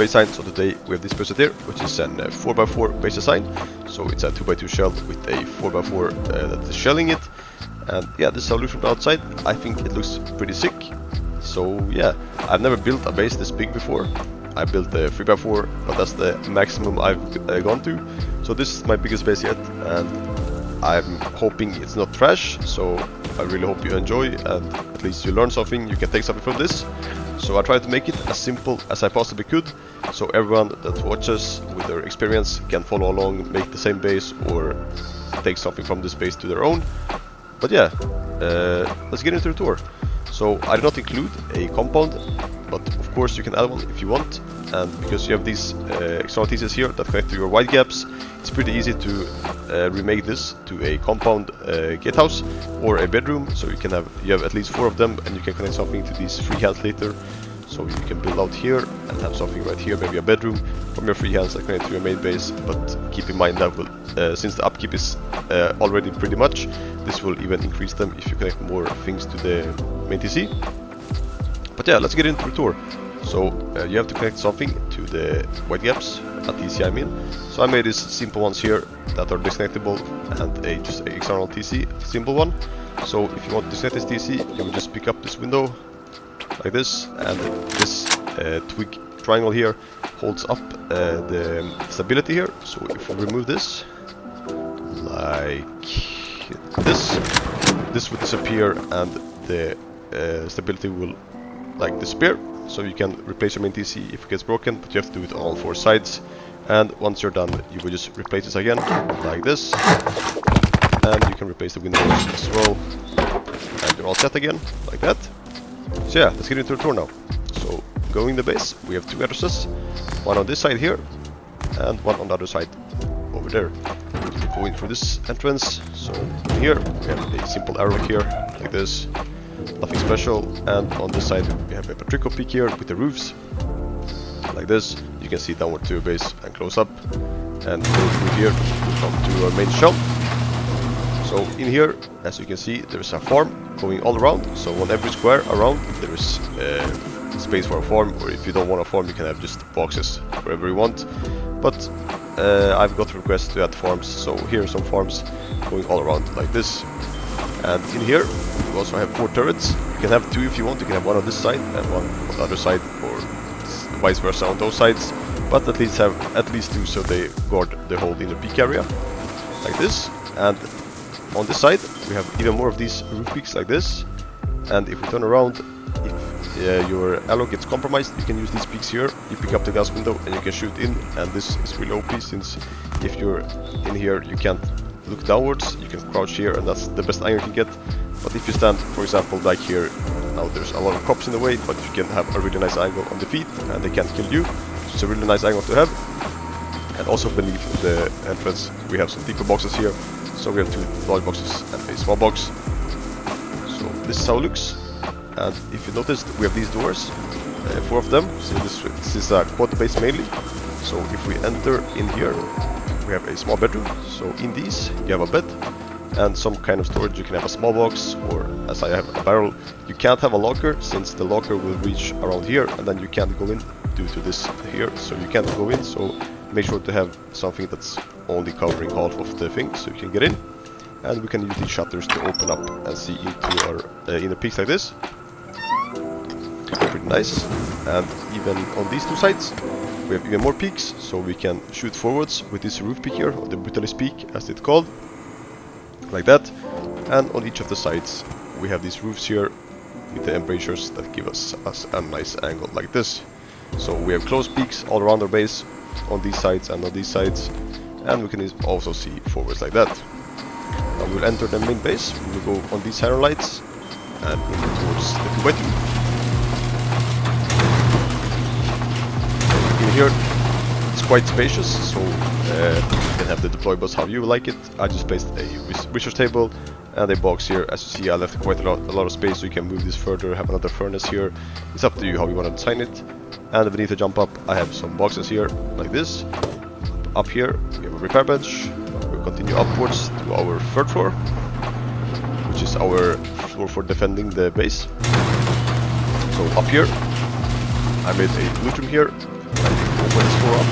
base design. So today we have this base here, which is an 4x4 base design. So it's a 2x2 shell with a 4x4 that is shelling it. And yeah, this is how it looks from the outside. I think it looks pretty sick. So yeah, I've never built a base this big before. I built a 3x4, but that's the maximum I've gone to. So this is my biggest base yet, and I'm hoping it's not trash. So I really hope you enjoy, and at least you learn something. You can take something from this. So I tried to make it as simple as I possibly could, so everyone that watches with their experience can follow along, make the same base, or take something from this base to their own. But yeah, let's get into the tour. So I did not include a compound, but of course you can add one if you want. And because you have these external pieces here that connect to your white gaps, it's pretty easy to remake this to a compound gatehouse or a bedroom. So you have at least 4 of them, and you can connect something to these freehands later. So you can build out here and have something right here, maybe a bedroom from your freehands that connect to your main base. But keep in mind that since the upkeep is already pretty much, this will even increase them if you connect more things to the main TC. But yeah, let's get into the tour. So you have to connect something to the white gaps at TC, I mean. So I made these simple ones here that are disconnectable, and just a external TC simple one. So if you want to disconnect this TC, you can just pick up this window like this, and this twig triangle here holds up the stability here. So if we remove this like this will disappear, and the stability will disappear. So you can replace your main TC if it gets broken, but you have to do it on all 4 sides. And once you're done, you will just replace this again like this, and you can replace the windows as well, and you're all set again like that. So yeah, let's get into the tour now. So going the base, we have 2 addresses, one on this side here and one on the other side over there. So go in through this entrance. So in here we have a simple arrow here like this, nothing special. And on this side we have a patrico peak here with the roofs like this. You can see downward to your base and close up, and go through here to come to our main shell. So in here, as you can see, there's a farm going all around. So on every square around there is space for a farm, or if you don't want a farm, you can have just boxes wherever you want. But I've got requests to add farms, so here are some farms going all around like this. And in here we also have 4 turrets. You can have 2 if you want. You can have one on this side and one on the other side, or vice versa on those sides. But at least have at least 2, so they guard the whole inner peak area like this. And on this side we have even more of these roof peaks like this. And if we turn around, if your allo gets compromised, you can use these peaks here. You pick up the glass window and you can shoot in, and this is really OP, since if you're in here you can't look downwards. You can crouch here, and that's the best angle you can get. But if you stand, for example, like here, now there's a lot of cops in the way, but you can have a really nice angle on the feet and they can't kill you. So it's a really nice angle to have. And also beneath the entrance we have some deeper boxes here. So we have 2 large boxes and a small box. So this is how it looks. And if you noticed, we have these doors, 4 of them. So this is a quad base mainly. So if we enter in here, we have a small bedroom. So in these you have a bed and some kind of storage. You can have a small box, or as I have a barrel. You can't have a locker, since the locker will reach around here, and then you can't go in due to this here. So you can't go in, so make sure to have something that's only covering half of the thing so you can get in. And we can use these shutters to open up and see into our inner peaks like this. Pretty nice. And even on these 2 sides we have even more peaks, so we can shoot forwards with this roof peak here, or the brutalist peak as it's called, like that. And on each of the sides we have these roofs here with the embrasures that give us a nice angle like this. So we have close peaks all around our base on these sides and on these sides, and we can also see forwards like that. Now we'll enter the main base. We will go on these siren lights and in towards the 2x2. In here it's quite spacious, so you can have the deployables how you like it. I just placed a research table and a box here. As you see, I left quite a lot of space, so you can move this further, have another furnace here. It's up to you how you want to design it. And beneath the jump up I have some boxes here like this. Up here we have a repair bench. We'll continue upwards to our 3rd floor, which is our floor for defending the base. So up here I made a loot room here. And if for this floor up.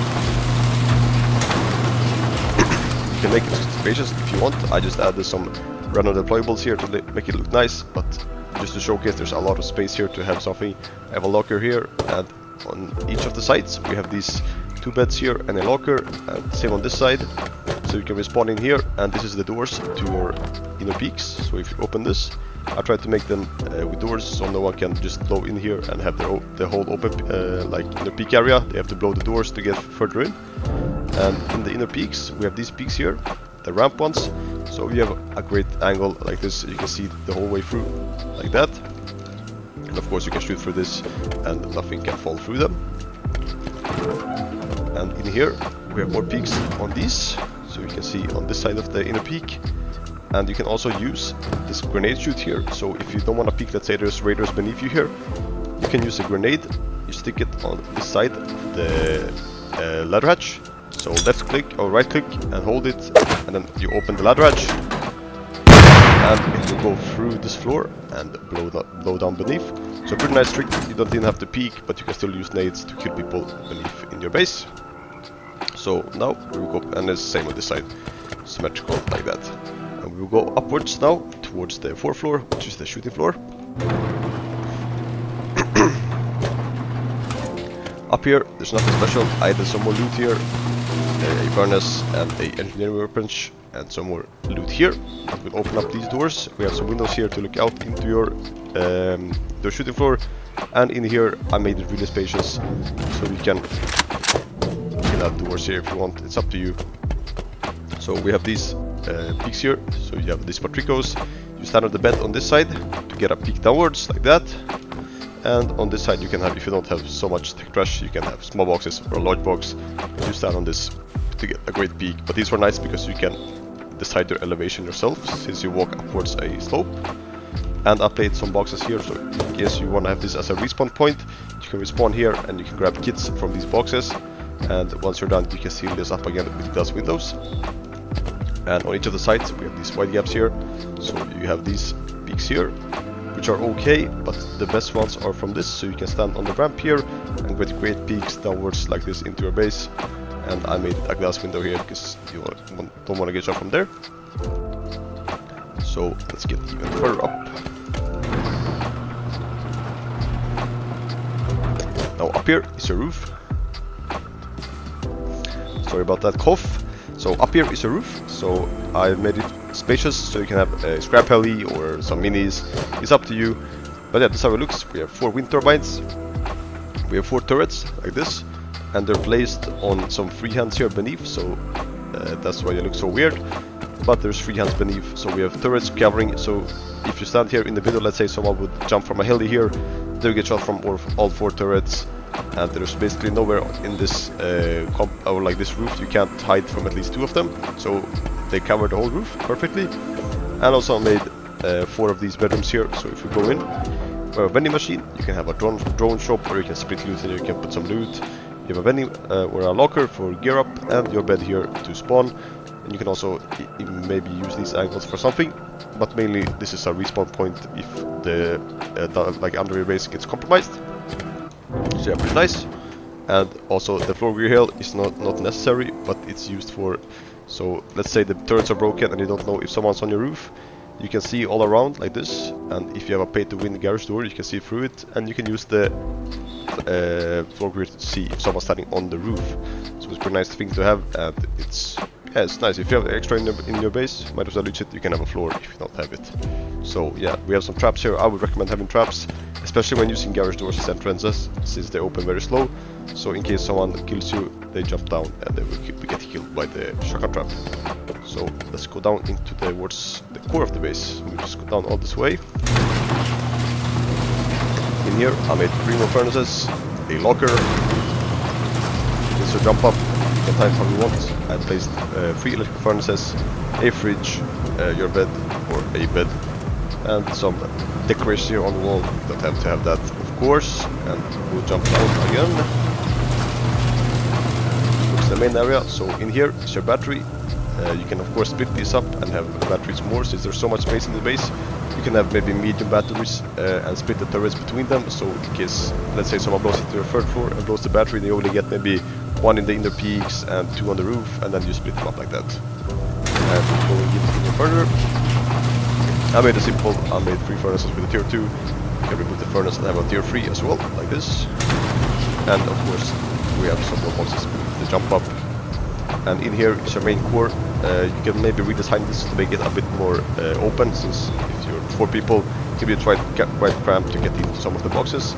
You can make it spacious if you want. I just added some random deployables here to make it look nice, but just to showcase there's a lot of space here to have something. I have a locker here, and on each of the sides we have these 2 beds here and a locker, and same on this side. So you can respawn in here, and this is the doors to your inner peaks. So if you open this, I tried to make them with doors so no one can just blow in here and have the whole open like inner peak area. They have to blow the doors to get further in. And in the inner peaks we have these peaks here, the ramp ones. So you have a great angle like this, you can see the whole way through like that. And of course you can shoot through this and nothing can fall through them. And in here we have more peaks on these, so you can see on this side of the inner peak. And you can also use this grenade chute here. So if you don't want to peek, let's say there's raiders beneath you here, you can use a grenade. You stick it on this side of the ladder hatch. So left click or right click and hold it, and then you open the ladder hatch, and it will go through this floor and blow down beneath. So pretty nice trick. You don't even have to peek, but you can still use nades to kill people beneath in your base. So now we will go, and it's the same on this side, symmetrical like that. And we will go upwards now towards the 4th floor, which is the shooting floor. Up here, there's nothing special. I added some more loot here, a furnace and a engineering workbench, and some more loot here. And we'll open up these doors. We have some windows here to look out into your shooting floor. And in here, I made it really spacious, so you can add doors here if you want. It's up to you. So we have these peaks here. So you have these patricos. You stand on the bed on this side to get a peak downwards like that. And on this side you can have, if you don't have so much tech trash, you can have small boxes or a large box. You stand on this to get a great peak. But these were nice because you can decide your elevation yourself since you walk upwards a slope. And I played some boxes here, so in case you want to have this as a respawn point, you can respawn here and you can grab kits from these boxes. And once you're done, you can seal this up again with glass windows. And on each of the sides we have these wide gaps here. So you have these peaks here, which are okay, but the best ones are from this. So you can stand on the ramp here and get great peaks downwards like this into your base. And I made a glass window here because you don't want to get shot from there. So let's get even further up. Now up here is a roof. Sorry about that cough. So up here is a roof. So I made it spacious so you can have a scrap heli or some minis. It's up to you. But yeah, this is how it looks. We have 4 wind turbines. We have 4 turrets like this, and they're placed on some freehands here beneath. So that's why they look so weird. But there's freehands beneath. So we have turrets covering. So if you stand here in the middle, let's say someone would jump from a heli here, they'll get shot from all 4 turrets. And there's basically nowhere in this or like this roof you can't hide from at least 2 of them. So they cover the whole roof perfectly. And also made 4 of these bedrooms here. So if you go in, we have a vending machine. You can have a drone shop, or you can split loot and you can put some loot. You have a vending or a locker for gear up, and your bed here to spawn. And you can also maybe use these angles for something. But mainly this is a respawn point if the like under your base gets compromised. So yeah, pretty nice. And also the floor gear hill is not necessary, but it's used for, so let's say the turrets are broken and you don't know if someone's on your roof, you can see all around like this, and if you have a pay to win garage door you can see through it, and you can use the floor gear to see if someone's standing on the roof. So it's a pretty nice thing to have, and it's nice. If you have extra in your base, might as well use it. You can have a floor if you don't have it. So yeah, we have some traps here. I would recommend having traps, especially when using garage doors as entrances, since they open very slow. So in case someone kills you, they jump down and they will get killed by the shotgun trap. So let's go down towards the core of the base. We'll just go down all this way. In here I made 3 more furnaces, a locker. This will jump up. You can time how you want. I placed 3 electrical furnaces, a fridge, your bed or a bed, and some decoration here on the wall. You don't have to have that, of course. And we'll jump down again. Looks the main area. So in here is your battery. You can of course split these up and have batteries more, since there's so much space in the base. You can have maybe medium batteries and split the turrets between them. So in case, let's say someone blows into your 3rd floor and blows the battery, they only get maybe one in the inner peaks and 2 on the roof, and then you split them up like that. And going even further, I made a simple, I made 3 furnaces with a tier 2. You can remove the furnace and have a tier 3 as well, like this. And of course, we have some more boxes with the jump up. And in here is your main core. You can maybe redesign this to make it a bit more open, since if you're 4 people, it can be quite cramped to get into some of the boxes.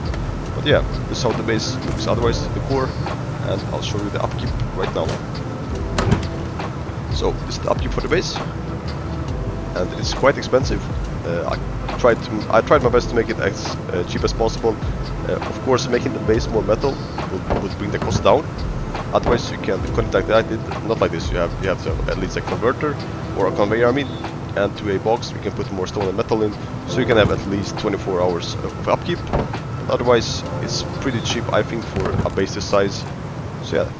But yeah, this is how the base looks otherwise, the core, and I'll show you the upkeep right now. So this is the upkeep for the base, and it's quite expensive. I tried my best to make it as cheap as possible. Of course, making the base more metal would bring the cost down. Otherwise, you can connect like that. Not like this. You have to have at least a converter or a conveyor, I mean, and to a box we can put more stone and metal in, so you can have at least 24 hours of upkeep. Otherwise, it's pretty cheap, I think, for a base this size. So yeah.